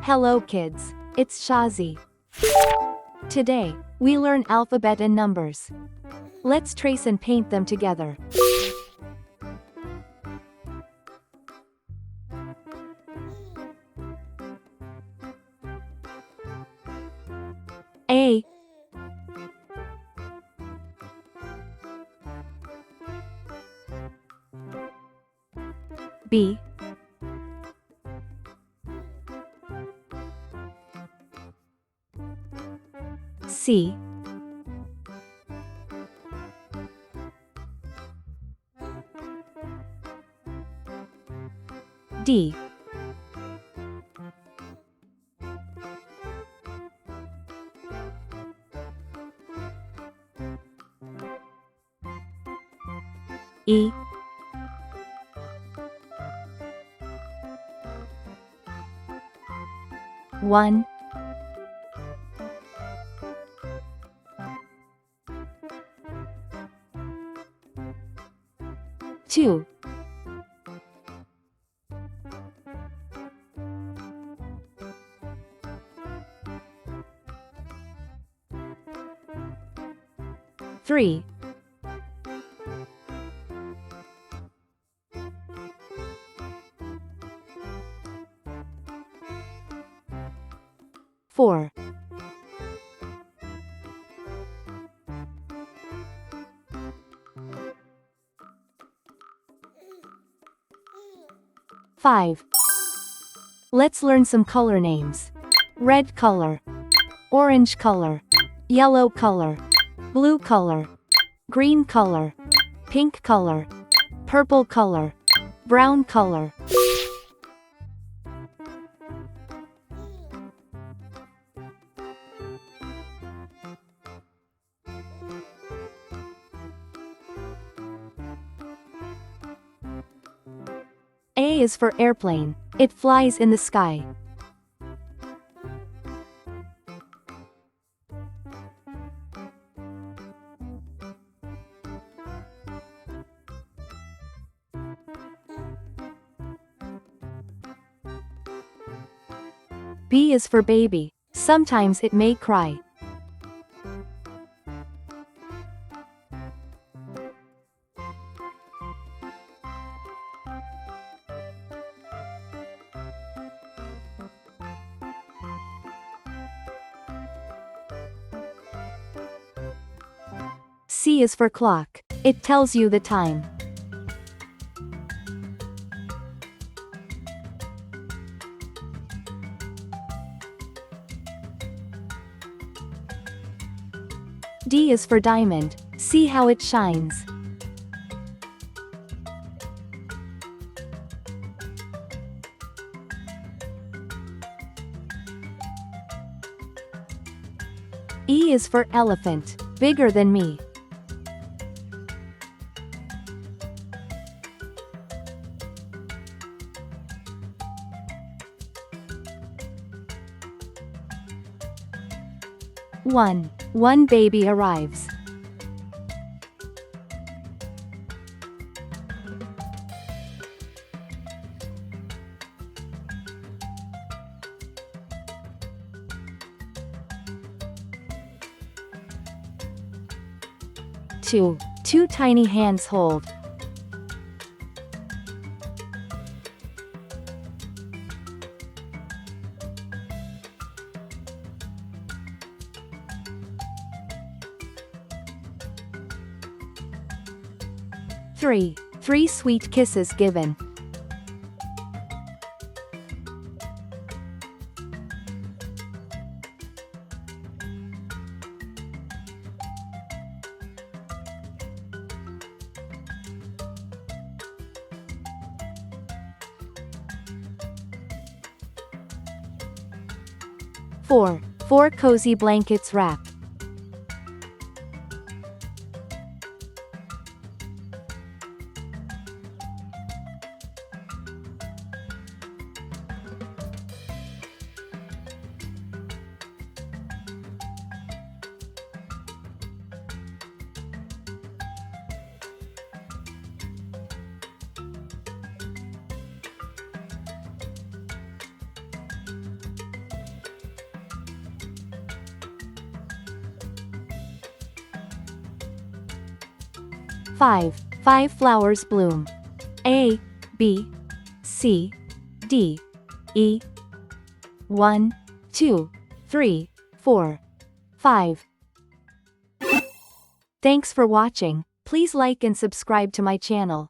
Hello kids, it's Shazi. Today, we learn alphabet and numbers. Let's trace and paint them together. A, B, C, D, E, one, two, three, four, five. Let's learn some color names. Red color, orange color, yellow color, blue color, green color, pink color, purple color, brown color. A is for airplane. It flies in the sky. B is for baby. Sometimes it may cry. C is for clock. It tells you the time. D is for diamond. See how it shines. E is for elephant. Bigger than me. One baby arrives. Two tiny hands hold. Three sweet kisses given. Four cozy blankets wrapped. 5. 5 flowers bloom. A, B, C, D, E. 1, 2, 3, 4, 5. Thanks for watching. Please like and subscribe to my channel.